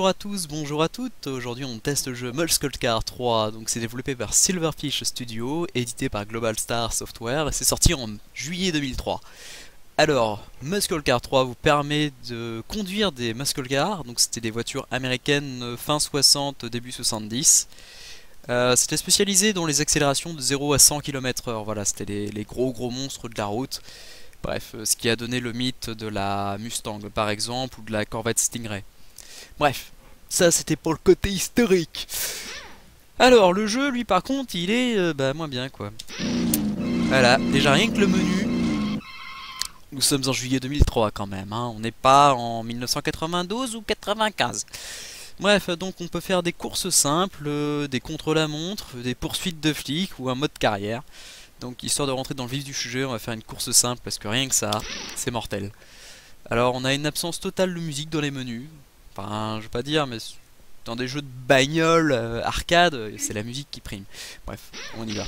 Bonjour à tous, bonjour à toutes. Aujourd'hui on teste le jeu Muscle Car 3. Donc c'est développé par Silverfish Studio, édité par Global Star Software et c'est sorti en juillet 2003. Alors, Muscle Car 3 vous permet de conduire des Muscle Cars, donc c'était des voitures américaines fin 60, début 70. C'était spécialisé dans les accélérations de 0 à 100 km/h, voilà, c'était les gros monstres de la route. Bref, ce qui a donné le mythe de la Mustang par exemple, ou de la Corvette Stingray. Bref, ça c'était pour le côté historique. Alors, le jeu, lui par contre, il est moins bien quoi. Voilà, déjà rien que le menu. Nous sommes en juillet 2003 quand même, hein. On n'est pas en 1992 ou 95. Bref, donc on peut faire des courses simples, des contre-la-montre, des poursuites de flics ou un mode carrière. Donc histoire de rentrer dans le vif du sujet, on va faire une course simple parce que rien que ça, c'est mortel. Alors on a une absence totale de musique dans les menus. Enfin, je vais pas dire, mais dans des jeux de bagnole arcade, c'est la musique qui prime. Bref, on y va.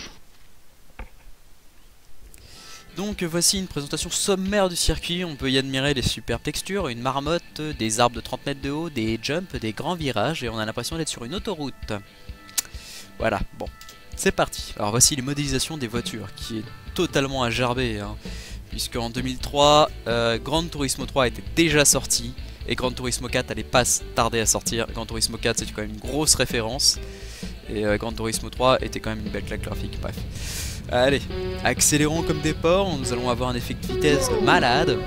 Donc voici une présentation sommaire du circuit. On peut y admirer les superbes textures, une marmotte, des arbres de 30 mètres de haut, des jumps, des grands virages, et on a l'impression d'être sur une autoroute. Voilà, bon, c'est parti. Alors voici les modélisations des voitures, qui est totalement à gerber, hein, puisque en 2003, Gran Turismo 3 était déjà sorti, et Gran Turismo 4 allait pas tarder à sortir. Gran Turismo 4 c'était quand même une grosse référence, et Gran Turismo 3 était quand même une belle claque graphique, bref. Allez, accélérons comme des porcs, nous allons avoir un effet de vitesse de malade.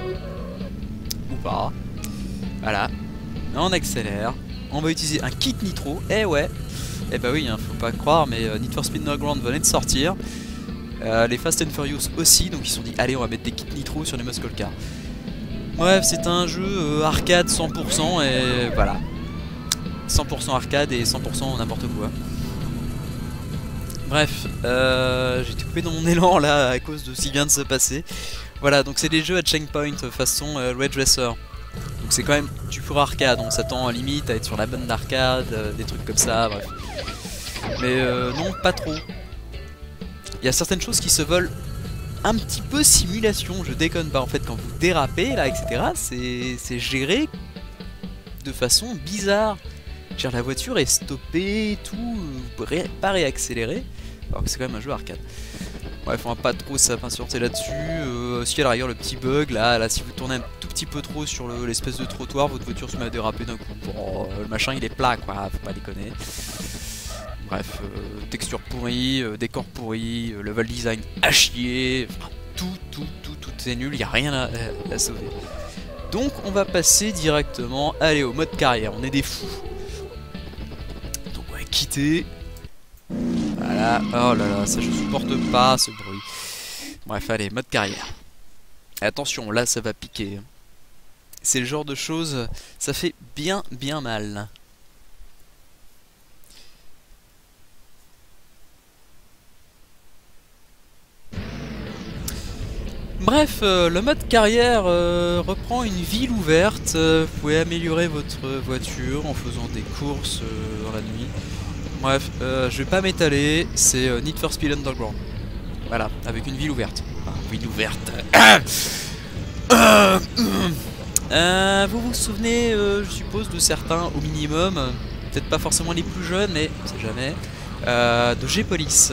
Ou pas. Voilà, on accélère. On va utiliser un kit nitro, eh ouais. Eh bah oui, hein, faut pas croire, mais Need for Speed Underground venait de sortir. Les Fast and Furious aussi, donc ils se sont dit allez on va mettre des kits nitro sur les muscle cars. Bref, c'est un jeu arcade 100% et voilà. 100% arcade et 100% n'importe quoi. Bref, j'ai été coupé dans mon élan là à cause de ce qui vient de se passer. Voilà, donc c'est des jeux à checkpoint façon Red Racer. Donc c'est quand même du pur arcade, on s'attend à limite à être sur la bande d'arcade, des trucs comme ça, bref. Mais non, pas trop. Il y a certaines choses qui se veulent un petit peu simulation, je déconne pas en fait, quand vous dérapez là, etc. C'est géré de façon bizarre. Genre la voiture est stoppée, tout, vous pouvez pas réaccélérer, alors que c'est quand même un jeu arcade. Bref, on va pas trop s'impatienter là-dessus. Si à l'arrière le petit bug là, si vous tournez un tout petit peu trop sur l'espèce de trottoir, votre voiture se met à déraper d'un coup. Bon, le machin il est plat quoi, faut pas déconner. Bref, texture pourrie, décor pourri, level design à chier, enfin, tout est nul, il y a rien à sauver. Donc on va passer directement, allez au mode carrière, on est des fous. Donc on va quitter. Voilà, oh là là, ça je supporte pas ce bruit. Bref, allez, mode carrière. Et attention, là ça va piquer. C'est le genre de choses, ça fait bien mal. Bref, le mode carrière reprend une ville ouverte. Vous pouvez améliorer votre voiture en faisant des courses dans la nuit. Bref, je vais pas m'étaler, c'est Need for Speed Underground. Voilà, avec une ville ouverte. Enfin, ville ouverte. Vous vous souvenez, je suppose, de certains au minimum, peut-être pas forcément les plus jeunes, mais on sait jamais, de G-Police.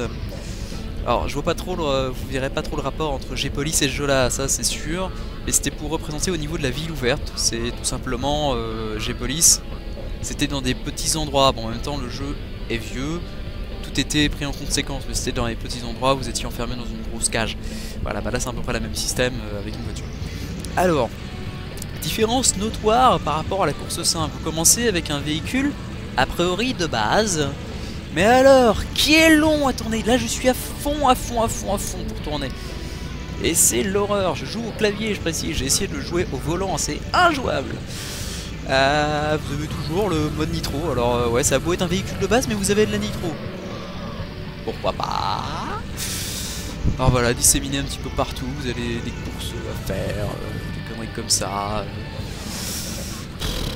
Alors, je vois pas trop, vous verrez pas trop le rapport entre G-Police et ce jeu-là, ça c'est sûr. Mais c'était pour représenter au niveau de la ville ouverte. C'est tout simplement G-Police. C'était dans des petits endroits. Bon, en même temps, le jeu est vieux. Tout était pris en conséquence, mais c'était dans les petits endroits où vous étiez enfermé dans une grosse cage. Voilà, bah là c'est à peu près le même système avec une voiture. Alors, différence notoire par rapport à la course simple. Vous commencez avec un véhicule a priori de base. Mais alors, qui est long à tourner? Là, je suis à fond pour tourner. Et c'est l'horreur. Je joue au clavier, je précise. J'ai essayé de le jouer au volant, c'est injouable. Vous avez toujours le mode nitro. Alors, ouais, ça a beau être un véhicule de base, mais vous avez de la nitro. Pourquoi pas? Alors voilà, disséminé un petit peu partout. Vous avez des courses à faire, des conneries comme ça.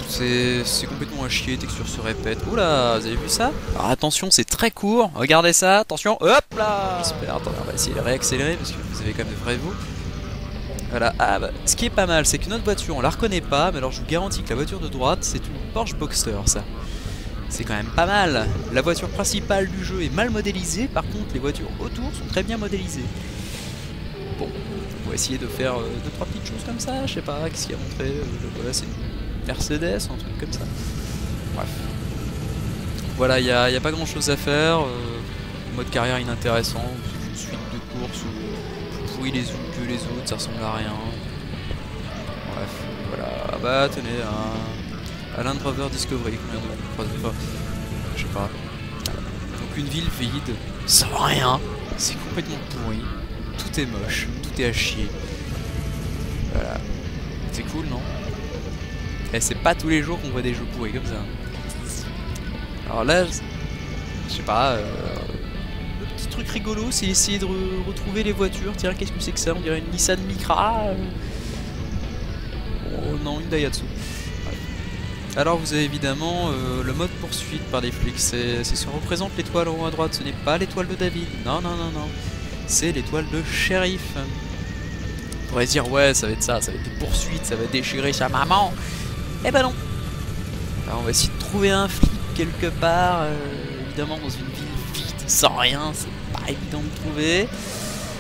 C'est complètement à chier, texture se répète. Oula, vous avez vu ça? Alors attention, c'est très court. Regardez ça, attention. Hop là. Super, attendez, on va essayer de réaccélérer parce que vous avez quand même de vrais veaux. Voilà, ah bah, ce qui est pas mal, c'est que notre voiture, on la reconnaît pas, mais alors je vous garantis que la voiture de droite, c'est une Porsche Boxster, ça. C'est quand même pas mal. La voiture principale du jeu est mal modélisée, par contre, les voitures autour sont très bien modélisées. Bon, on va essayer de faire 2-3 petites choses comme ça, je sais pas, qu'est-ce qu'il y a montré, voilà, c'est une Mercedes, un truc comme ça. Bref. Voilà, il n'y a pas grand chose à faire, mode carrière inintéressant, c'est une suite de courses plus pourries les unes que les autres, ça ressemble à rien. Bref, voilà, ah bah tenez, un Land Rover Discovery, combien de fois, je sais pas. Donc une ville vide, sans rien, c'est complètement pourri, tout est moche, tout est à chier. Voilà, c'est cool non? Et c'est pas tous les jours qu'on voit des jeux pourris comme ça. Alors là, je sais pas, le petit truc rigolo, c'est essayer de retrouver les voitures. Tiens, qu'est-ce que c'est que ça? On dirait une Nissan Micra. Oh non, une Daihatsu. Ouais. Alors vous avez évidemment le mode poursuite par les flics. C'est ce que représente l'étoile en haut à droite. Ce n'est pas l'étoile de David. Non, non, non, non. C'est l'étoile de shérif. On pourrait se dire, ouais, ça va être ça. Ça va être des poursuites, ça va déchirer sa maman. Eh ben non. Alors on va essayer de trouver un flic quelque part, évidemment dans une ville vide, sans rien, c'est pas évident de trouver.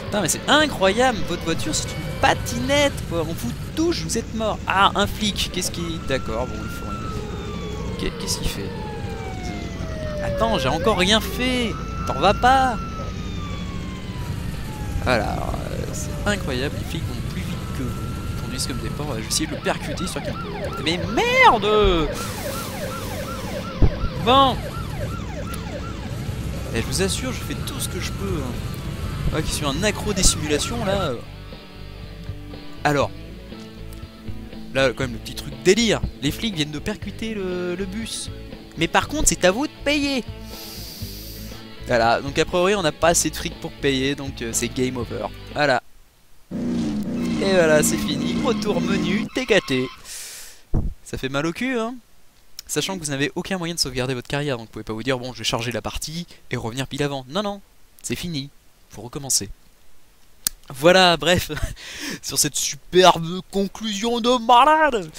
Putain mais c'est incroyable, votre voiture c'est une patinette quoi, on vous touche, vous êtes mort. Ah un flic, qu'est-ce qui... D'accord, bon il faut rien. Qu'est-ce qu'il fait? Attends, j'ai encore rien fait, t'en vas pas. Voilà, c'est incroyable, les flics vont plus vite que vous, ils conduisent comme des porcs, je vais essayer de le percuter sur quelqu'un. Mais merde! Bon. Et je vous assure, je fais tout ce que je peux. Hein. Ouais, qui suis un accro des simulations là. Alors. Là, quand même, le petit truc délire. Les flics viennent de percuter le bus. Mais par contre, c'est à vous de payer. Voilà, donc a priori, on n'a pas assez de fric pour payer, donc c'est game over. Voilà. Et voilà, c'est fini. Retour menu, TKT. Ça fait mal au cul, hein. Sachant que vous n'avez aucun moyen de sauvegarder votre carrière, donc vous pouvez pas vous dire bon je vais charger la partie et revenir pile avant. Non non, c'est fini, faut recommencer. Voilà, bref, sur cette superbe conclusion de malade.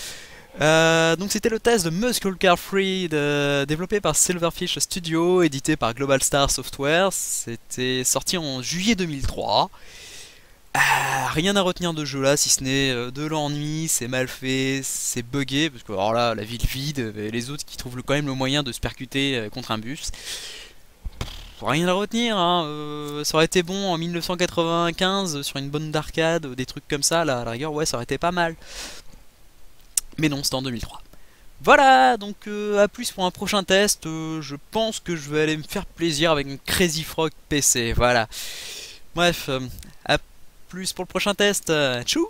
Donc c'était le test de Muscle Car Free, développé par Silverfish Studio, édité par Global Star Software. C'était sorti en juillet 2003. Rien à retenir de jeu là, si ce n'est de l'ennui, c'est mal fait, c'est buggé, parce que alors là, la ville vide, et les autres qui trouvent quand même le moyen de se percuter contre un bus. Rien à retenir, hein. Ça aurait été bon en 1995 sur une bonne d'arcade, des trucs comme ça, là, à la rigueur, ouais, ça aurait été pas mal. Mais non, c'était en 2003. Voilà, donc à plus pour un prochain test, je pense que je vais aller me faire plaisir avec une Crazy Frog PC, voilà. Bref, à plus pour le prochain test, tchou!